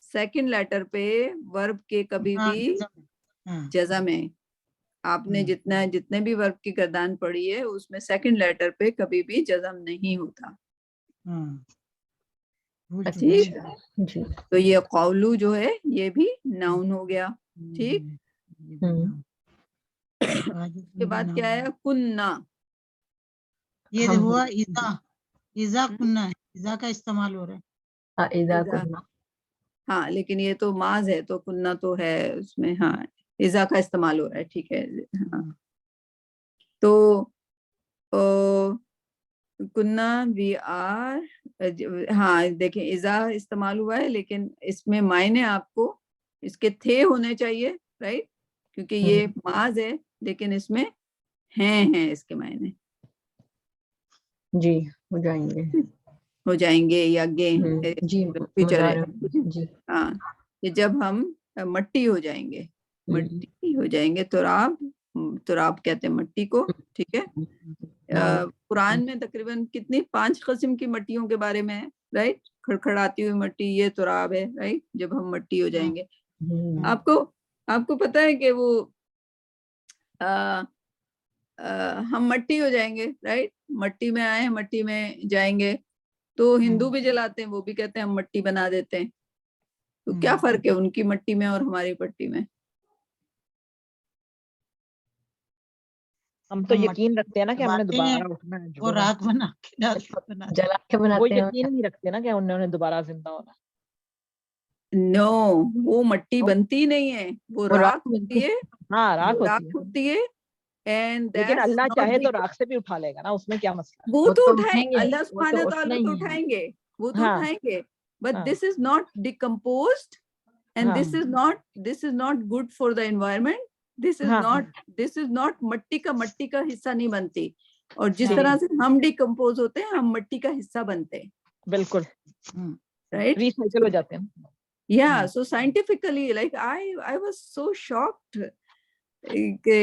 سیکنڈ لیٹر پہ ورب کے کبھی بھی جزم ہے. آپ نے جتنے بھی ورب کی گردان پڑھی ہے اس میں سیکنڈ لیٹر پہ کبھی بھی جزم نہیں ہوتا. ٹھیک. تو یہ قولو جو ہے یہ بھی ناؤن ہو گیا. ٹھیک. اس کے بعد کیا ہے؟ کننا. یہ ہوا اذا کننا, اذا کا استعمال ہو رہا ہے. اذا کننا. ہاں لیکن یہ تو ماض ہے تو کننا تو ہے اس میں. ہاں اذا کا استعمال ہو رہا ہے, ٹھیک ہے. ہاں تو کننا وی آر, ہاں دیکھیں اذا استعمال ہوا ہے لیکن اس میں معنی آپ کو اس کے تھے ہونے چاہیے, رائٹ, کیونکہ یہ ماض ہے لیکن اس میں ہیں اس کے معنی. جی ہو جائیں گے یا گے جی فیوچر ہے. جی. ہاں کہ جب ہم مٹی ہو جائیں گے, مٹی ہو جائیں گے, تراب کہتے ہیں مٹی کو. ٹھیک ہے. قرآن میں تقریباً کتنی 5 قسم کی مٹیوں کے بارے میں ہے, رائٹ. کھڑکھڑاتی ہوئی مٹی یہ تراب ہے, رائٹ, جب ہم مٹی ہو جائیں گے. آپ کو پتہ ہے کہ وہ ہم مٹی ہو جائیں گے, رائٹ, مٹی میں آئے مٹی میں جائیں گے. تو ہندو بھی جلاتے ہیں, وہ بھی کہتے ہیں ہم مٹی بنا دیتے ہیں. تو کیا فرق ہے ان کی مٹی میں اور ہماری مٹی میں؟ ہم تو یقین رکھتے ہیں نا کہ ہم نے دوبارہ اٹھنا ہے اور راک بنا کے جلا کے وہ بناتے ہیں. یقین نہیں رکھتے نا کہ انہوں نے دوبارہ زندہ ہونا. نو, وہ مٹی بنتی نہیں ہے, وہ راک ہوتی ہے. ہاں راک ہوتی ہے. لیکن اللہ چاہے تو راک سے بھی اٹھا لے گا نا, اس میں کیا مسئلہ ہے. وہ تو تو اٹھائیں, اٹھیں گے, اللہ وہ تو سبحانہ اٹھنا تعالیٰ ہی تو ہے. اٹھائیں گے. وہ تو ہاں اٹھائیں گے, but ہاں this is not decomposed and ہاں this is not good for the environment. This is ہاں not مٹی کا حصہ نہیں بنتی, اور جس ٹھیک طرح سے ہم ڈیکمپوز ہوتے ہیں ہم مٹی کا حصہ بنتے ہیں, بالکل رائٹ. ریسائیکل ہو جاتے ہیں. Yeah, so scientifically, like I was so shocked کہ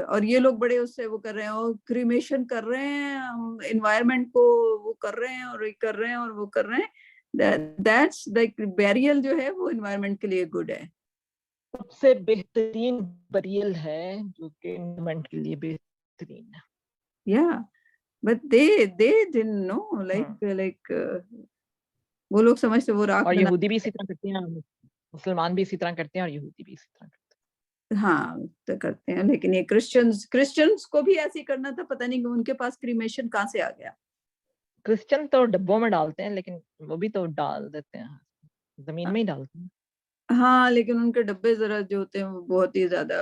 اور یہ لوگ بڑے اس سے وہ کر رہے ہیں, اور کریمیشن کر رہے ہیں, ہم انوائرمنٹ کو وہ کر رہے ہیں اور یہ کر رہے ہیں اور وہ کر رہے ہیں. That's like بیریل جو ہے وہ انوائرمنٹ کے لیے گڈ ہے. سب سے بہترین بریل ہے جو کہ انوائرمنٹ کے لیے بہترین ہے. Yeah, but they didn't know, like وہ لوگ سمجھتے وہ راکھ اور بنا. یہودی بھی اسی طرح کرتے ہیں, مسلمان بھی اسی طرح کرتے ہیں, اور یہودی بھی اسی طرح کرتے ہیں. ہاں تو کرتے ہیں, لیکن یہ کرسچنز کو بھی ایسے ہی کرنا تھا, پتہ نہیں کہ ان کے پاس کریمیشن کہاں سے آ گیا. کرسچن تو ڈبوں میں ڈالتے ہیں, لیکن وہ بھی تو ڈال دیتے ہیں, زمین میں ہی ڈالتے ہیں. ہاں لیکن ان کے ڈبے ذرا جو ہوتے ہیں وہ بہت ہی زیادہ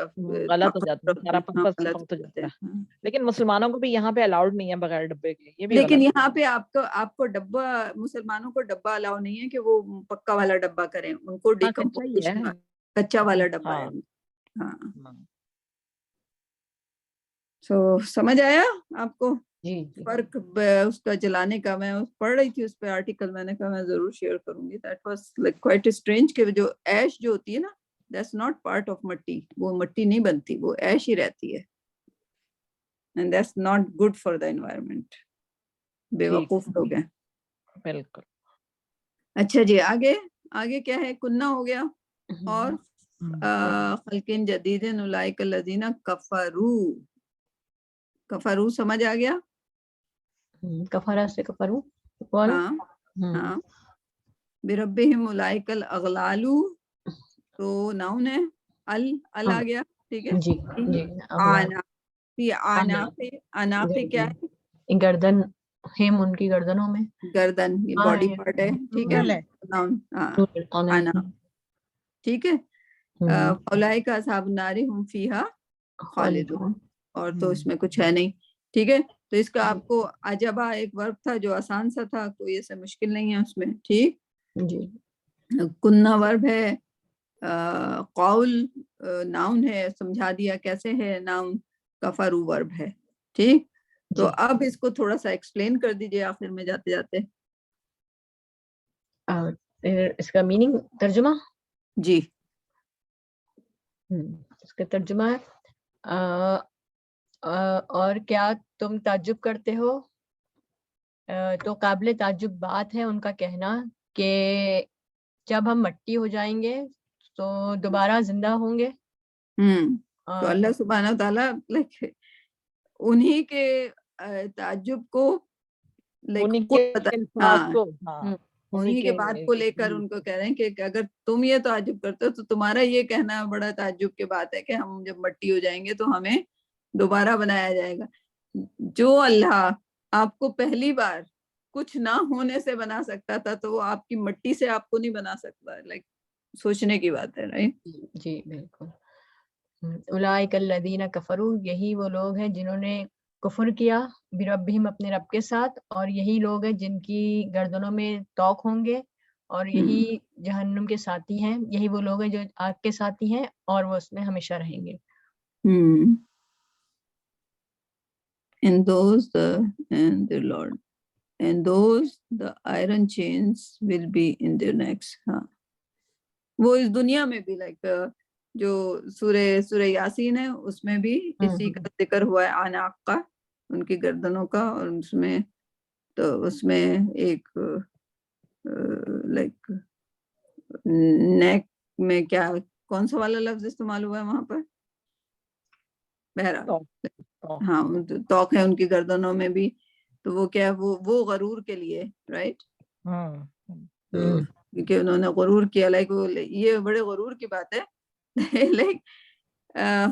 غلط ہو جاتا ہے, سارا پرپس غلط غلط ہو جاتا ہے. ہیں. لیکن مسلمانوں کو بھی یہاں پہ الاؤڈ نہیں ہے بغیر ڈبے کے, یہ بھی لیکن غلط ہے. یہاں پہ آپ کو ڈبا, مسلمانوں کو ڈبا الاؤ نہیں ہے کہ وہ پکا والا ڈبا کریں, ان کو ہاں کچا ہی ہے. ڈیکمپوزیشن کچا والا ڈبا ہے. ہاں ہاں ہاں. سو سمجھ آیا آپ کو جی جی فرق اس کا جلانے کا؟ میں پڑھ رہی تھی اس پہ آرٹیکل, میں نے کہا میں ضرور شیئر کروں گی. That was like quite strange کہ جو ایش جو ہوتی ہے نا, دیٹس ناٹ پارٹ آف مٹی, وہ مٹی نہیں بنتی, وہ ایش ہی رہتی ہے, and that's not good for the environment. بے وقوف لوگ ہیں. بالکل. اچھا جی, آگے کیا ہے؟ کنہ ہو گیا, اور خلقین جدید اولئک الذین کفروا سمجھ آ گیا؟ کفارہ سے کفرو. ہاں بربہم اولئک الاغلال, تو ناؤن ہے, ال آ گیا, ٹھیک ہے. جی جی. آناف کیا ہے؟ گردن, ہم ان کی گردنوں میں, گردن, یہ باڈی پارٹ ہے, ٹھیک ہے. ناؤن آنا, ٹھیک ہے. اولئک اصحاب النار هم فیہا خالدون, اور تو اس میں کچھ ہے نہیں, ٹھیک ہے. تو اس کا آپ کو عجبہ ایک ورب تھا جو آسان سا تھا, کوئی ایسا مشکل نہیں ہے اس میں, ٹھیک. جی. کنہ ورب ہے, قول ناؤن ہے, سمجھا دیا کیسے ہے ناؤن, کفروا ورب ہے, ٹھیک. تو اب اس کو تھوڑا سا ایکسپلین کر دیجئے آخر میں جاتے جاتے. اس کا میننگ, ترجمہ. جی اس کا ترجمہ ہے اور کیا تم تعجب کرتے ہو, تو قابل تعجب بات ہے ان کا کہنا کہ جب ہم مٹی ہو جائیں گے تو دوبارہ زندہ ہوں گے. تو اللہ سبحانہ وتعالیٰ انہی کے تعجب کو انہی کے بات کو لے کر ان کو کہہ رہے ہیں کہ اگر تم یہ تعجب کرتے ہو تو تمہارا یہ کہنا بڑا تعجب کی بات ہے کہ ہم جب مٹی ہو جائیں گے تو ہمیں دوبارہ بنایا جائے گا. جو اللہ آپ کو پہلی بار کچھ نہ ہونے سے بنا سکتا تھا تو وہ آپ کی مٹی سے آپ کو نہیں بنا سکتا. لائک سوچنے کی بات ہے, رائٹ. جی بالکل. اولئک الذین کفروا, یہی وہ لوگ ہیں جنہوں نے کفر کیا بربہم, اپنے رب کے ساتھ, اور یہی لوگ ہیں جن کی گردنوں میں توق ہوں گے, اور یہی جہنم کے ساتھی ہیں. یہی وہ لوگ ہیں جو آگ کے ساتھی ہیں اور وہ اس میں ہمیشہ رہیں گے. And those the Lord, and those the iron chains will be in their necks. ہاں وہ اس دنیا میں بھی لائک جو سورہ یاسین ہے اس میں بھی اسی کا ذکر ہوا ہے, آناق کا, ان کی گردنوں کا. اور اس میں ایک لائک نیک میں کیا, کون سا والا لفظ استعمال ہوا ہے وہاں پر؟ بہرحال ہاں توق ہے ان کی گردنوں میں بھی. تو وہ کیا, وہ غرور کے لیے, رائٹ. کیونکہ انہوں نے غرور کیا, لائک یہ بڑے غرور کی بات ہے. لائک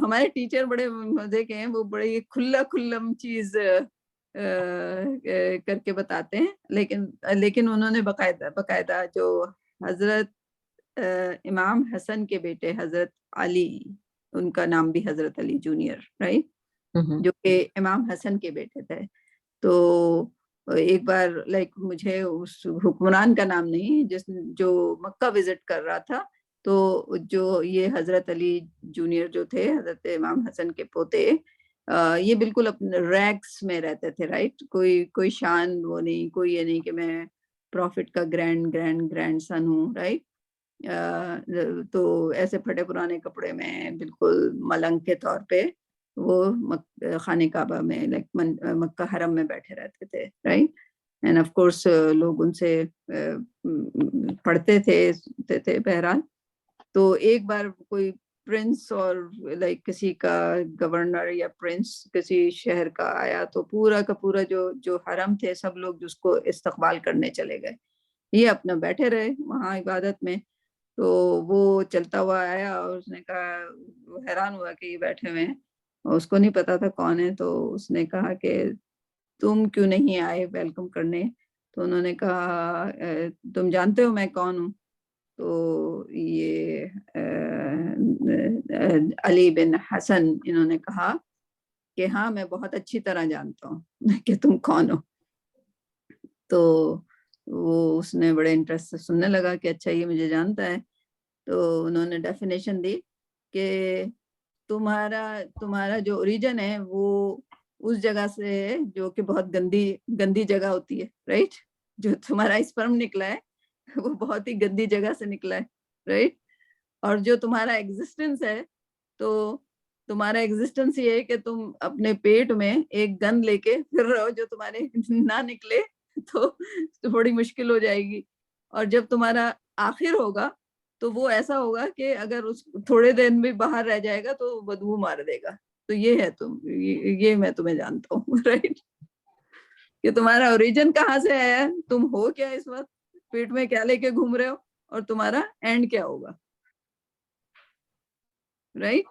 ہمارے ٹیچر بڑے مزے کے ہیں, وہ بڑے کھلم چیز کر کے بتاتے ہیں, لیکن انہوں نے باقاعدہ جو حضرت امام حسن کے بیٹے حضرت علی, ان کا نام بھی حضرت علی جونیئر, رائٹ, جو کہ امام حسن کے بیٹے تھے, تو ایک بار لائک مجھے اس حکمران کا نام نہیں، جو مکہ وزٹ کر رہا تھا، تو جو یہ حضرت علی جونیئر جو تھے، حضرت امام حسن کے پوتے، یہ بالکل اپنے ریکس میں رہتے تھے، رائٹ، کوئی شان وہ نہیں، کوئی یہ نہیں کہ میں پروفٹ کا گرینڈ سن ہوں، رائٹ. تو ایسے پھٹے پرانے کپڑے میں بالکل ملنگ کے طور پہ وہ خانہ کعبہ میں لائک مکہ حرم میں بیٹھے رہتے تھے، رائٹ. اینڈ آف کورس لوگ ان سے پڑھتے تھے بہرحال. تو ایک بار کوئی پرنس اور لائک کسی کا گورنر یا پرنس کسی شہر کا آیا تو پورا کا پورا جو حرم تھے سب لوگ جس کو استقبال کرنے چلے گئے، یہ اپنا بیٹھے رہے وہاں عبادت میں. تو وہ چلتا ہوا آیا اور اس نے کہا، وہ حیران ہوا کہ یہ بیٹھے ہوئے ہیں، اس کو نہیں پتا تھا کون ہے. تو اس نے کہا کہ تم کیوں نہیں آئے ویلکم کرنے؟ تو انہوں نے کہا تم جانتے ہو میں کون ہوں؟ تو یہ علی بن حسن انہوں نے کہا کہ ہاں میں بہت اچھی طرح جانتا ہوں کہ تم کون ہو. تو وہ اس نے بڑے انٹرسٹ سے سننے لگا کہ اچھا یہ مجھے جانتا ہے. تو انہوں نے ڈیفینیشن دی کہ تمہارا جو اوریجن ہے وہ اس جگہ سے ہے جو کہ بہت گندی جگہ ہوتی ہے، رائٹ. جو تمہارا اسپرم نکلا ہے وہ بہت ہی گندی جگہ سے نکلا ہے، رائٹ. اور جو تمہارا ایگزسٹنس ہے، تو تمہارا ایگزسٹنس یہ ہے کہ تم اپنے پیٹ میں ایک گند لے کے پھر رہو جو تمہارے نہ نکلے تو بڑی مشکل ہو جائے گی. اور جب تمہارا آخر ہوگا تو وہ ایسا ہوگا کہ اگر اس تھوڑے دن بھی باہر رہ جائے گا تو بدبو مار دے گا. تو یہ ہے یہ میں تمہیں جانتا ہوں، رائٹ، کہ تمہارا اوریجن کہاں سے آیا ہے، تم ہو کیا اس وقت، پیٹ میں کیا لے کے گھوم رہے ہو، اور تمہارا اینڈ کیا ہوگا، رائٹ.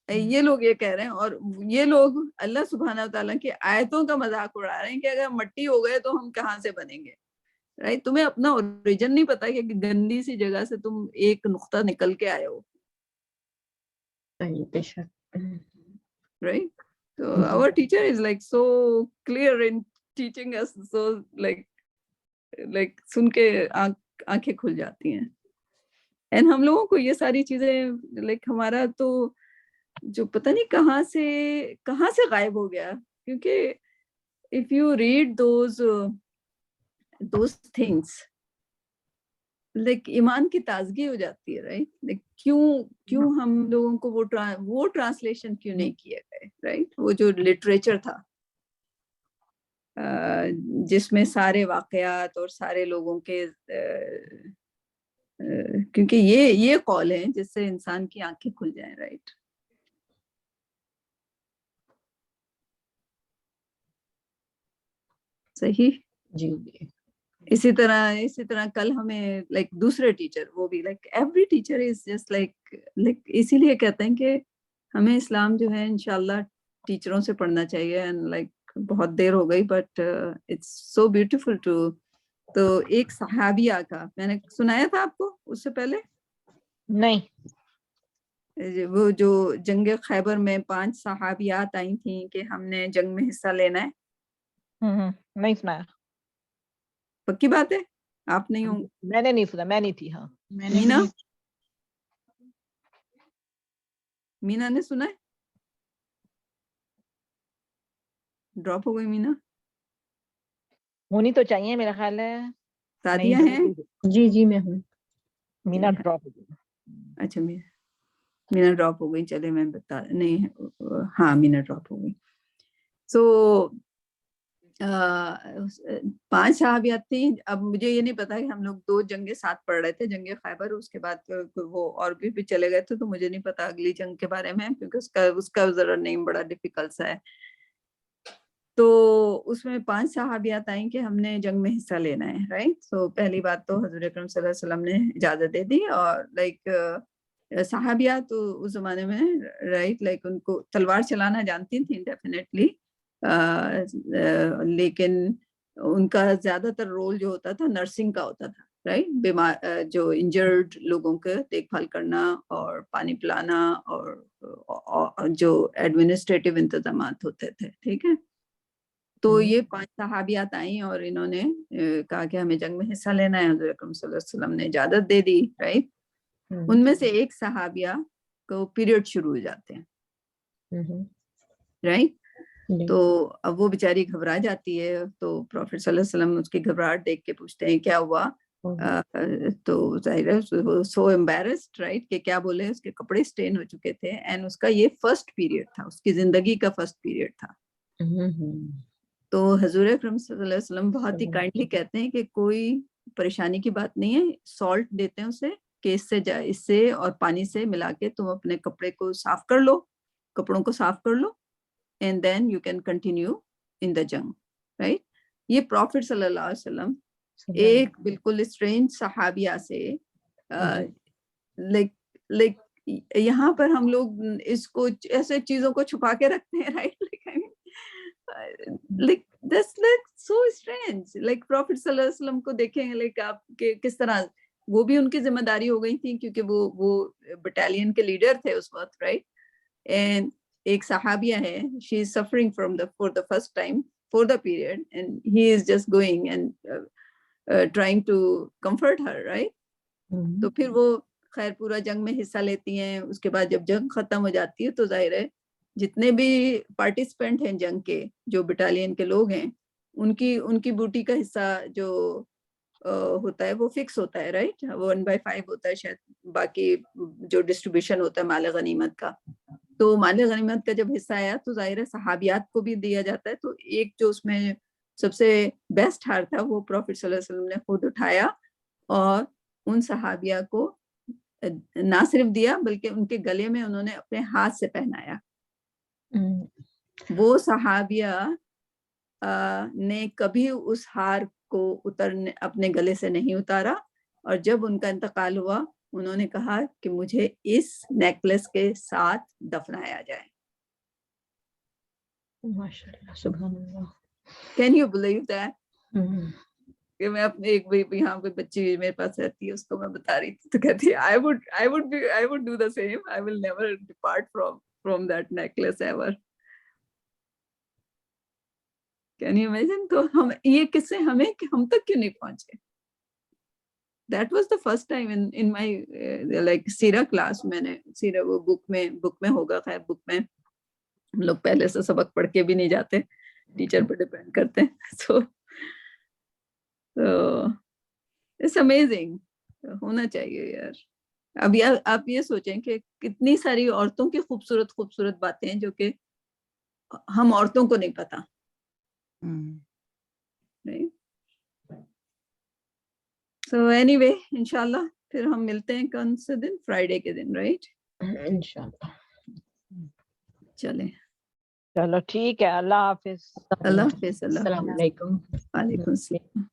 یہ لوگ یہ کہہ رہے ہیں، اور یہ لوگ اللہ سبحانہ وتعالیٰ کی آیتوں کا مذاق اڑا رہے ہیں کہ اگر مٹی ہو گئے تو ہم کہاں سے بنیں گے، رائٹ. تمہیں اپنا اوریجن نہیں پتا کہ گندی سی جگہ سے تم ایک نقطہ نکل کے آئے ہو، right. So our teacher is like so clear in teaching us, so like سن کے آنکھیں کھل جاتی ہیں. اینڈ ہم لوگوں کو یہ ساری چیزیں لائک ہمارا تو جو پتہ نہیں کہاں سے غائب ہو گیا. کیونکہ if you read those things like ایمان کی تازگی ہو جاتی ہے، رائٹ. لائک کیوں ہم لوگوں کو وہ ٹرانسلیشن کیوں نہیں کیے گئے، رائٹ. وہ جو لٹریچر تھا جس میں سارے واقعات اور سارے لوگوں کے، کیونکہ یہ قول ہے جس سے انسان کی آنکھیں کھل جائیں، رائٹ. صحیح جی. اسی طرح کل ہمیں لائک دوسرے ٹیچر، وہ بھی like every teacher is just like اسی لیے کہتے ہیں کہ ہمیں اسلام جو ہے انشاءاللہ ٹیچروں سے پڑھنا چاہیے. اینڈ لائک بہت دیر ہو گئی but it's so beautiful too. تو ایک صحابیہ کا میں نے سنایا تھا آپ کو اس سے پہلے، نہیں، وہ جو جنگ خیبر میں 5 صحابیات آئی تھیں کہ ہم نے جنگ میں حصہ لینا ہے. نہیں سنایا. پکی بات ہے آپ نہیں ہوں؟ میں نے نہیں سنا، میں نہیں تھی. ہاں میں نے مینا نے سنا ہے؟ ڈراپ ہو گئی مینا. ہونی تو چاہیے میرا خیال ہے. سادیہ ہیں؟ جی میں ہوں. مینا ڈراپ ہو گئی. اچھا مینا ڈراپ ہو گئی. چلے میں بتا نہیں، ہاں مینا ڈراپ ہو گئی. سو 5 صحابیات تھیں. اب مجھے یہ نہیں پتا کہ ہم لوگ 2 جنگیں ساتھ پڑھ رہے تھے، جنگ خیبر، اس کے بعد وہ اور بھی چلے گئے تھے، تو مجھے نہیں پتا اگلی جنگ کے بارے میں کیونکہ اس کا ذرا نیم بڑا ڈیفیکلٹ سا ہے. تو اس میں 5 صحابیات آئیں کہ ہم نے جنگ میں حصہ لینا ہے، رائٹ. سو پہلی بات تو حضور اکرم صلی اللہ علیہ وسلم نے اجازت دے دی. اور لائک صحابیات اس زمانے میں، رائٹ، لائک ان کو تلوار چلانا جانتی تھیں ڈیفینیٹلی، لیکن ان کا زیادہ تر رول جو ہوتا تھا نرسنگ کا ہوتا تھا، رائٹ. جو انجرڈ لوگوں کے دیکھ بھال کرنا اور پانی پلانا اور جو ایڈمنسٹریٹو انتظامات ہوتے تھے، ٹھیک ہے. تو یہ 5 صحابیات آئیں اور انہوں نے کہا کہ ہمیں جنگ میں حصہ لینا ہے. حضور اکرم صلی اللہ علیہ وسلم نے اجازت دے دی. رائٹ. ان میں سے ایک صحابیہ کو پیریڈ شروع ہو جاتے ہیں. رائٹ. تو اب وہ بیچاری گھبرا جاتی ہے. تو پروفیٹ صلی اللہ علیہ وسلم اس کی گھبراہٹ دیکھ کے پوچھتے ہیں کیا ہوا. تو ظاہر ہے سو امبیرسڈ. رائٹ. کہ کیا بولے. اس کے کپڑے اسٹین ہو چکے تھے اینڈ اس کا یہ فرسٹ پیریڈ تھا, اس کی زندگی کا فرسٹ پیریڈ تھا. تو حضور اکرم صلی اللہ علیہ وسلم بہت ہی کائنڈلی کہتے ہیں کہ کوئی پریشانی کی بات نہیں ہے, سالٹ دیتے ہیں اسے کہ اس سے اور پانی سے ملا کے تم اپنے کپڑے کو صاف کر لو, کپڑوں کو صاف کر لو, and then you can continue in the جنگ. رائٹ. یہ پروفٹ صلی اللہ علیہ وسلم ایک بالکل اسٹرینج صحابیہ سے لائک یہاں پر ہم لوگ اس کو ایسے چیزوں کو چھپا کے رکھتے ہیں. Right. like that's like so strange. like Prophet صلی اللہ علیہ وسلم کو دیکھیں like آپ کے کس طرح وہ بھی ان کی ذمہ داری ہو گئی تھی کیونکہ وہ بٹالین کے لیڈر تھے اس وقت. رائٹ. اینڈ ایک صحابیہ ہے, she is suffering for the first time for the period and he is just going and trying to comfort her. right. تو پھر وہ خیر پورا جنگ میں حصہ لیتی ہیں. اس کے بعد جب جنگ ختم ہو جاتی ہے تو ظاہر ہے جتنے بھی پارٹیسپینٹ ہیں جنگ کے, جو بٹالین کے لوگ ہیں, ان کی بوٹی کا حصہ جو ہوتا ہے وہ فکس ہوتا ہے. رائٹ. وہ 1/5 ہوتا ہے شاید. باقی جو ڈسٹریبیوشن ہوتا ہے مال غنیمت کا, تو مال غنیمت کا جب حصہ آیا تو ظاہر ہے صحابیات کو بھی دیا جاتا ہے. تو ایک جو اس میں سب سے بیسٹ ہار تھا وہ پروفٹ صلی اللہ علیہ وسلم نے خود اٹھایا اور ان صحابیہ کو نہ صرف دیا بلکہ ان کے گلے میں انہوں نے اپنے ہاتھ سے پہنایا. وہ صحابیہ نے کبھی اس ہار کو اپنے گلے سے نہیں اتارا, اور جب ان کا انتقال ہوا انہوں نے کہا کہ مجھے اس نیکلس کے ساتھ دفنایا جائے. ماشاءاللہ, سبحان اللہ. Can you believe that? کہ میں اپنے ایک یہاں پہ بچی میرے پاس رہتی ہے, اس کو میں بتا رہی تھی تو کہتی ہے I would do the same. I will never depart from that necklace ever. Can you imagine? تو ہم یہ قصے ہم تک کیوں نہیں پہنچے؟ That was the first time in my like سیرہ کلاس. میں نے سیرہ وہ بک میں ہوگا, خیر بک میں ہم لوگ پہلے سے سبق پڑھ کے بھی نہیں جاتے, ٹیچر پہ ڈیپینڈ کرتے ہیں. So it's amazing. ہونا چاہیے یار. اب آپ یہ سوچیں کہ کتنی ساری عورتوں کی خوبصورت باتیں ہیں جو کہ ہم عورتوں کو نہیں پتا. So anyway, انشاءاللہ پھر ہم ملتے ہیں کون سے دن, فرائیڈے کے دن. رائٹ. انشاءاللہ. چلیں, چلو ٹھیک ہے. اللہ حافظ. اللہ حافظ. السلام علیکم. وعلیکم السلام.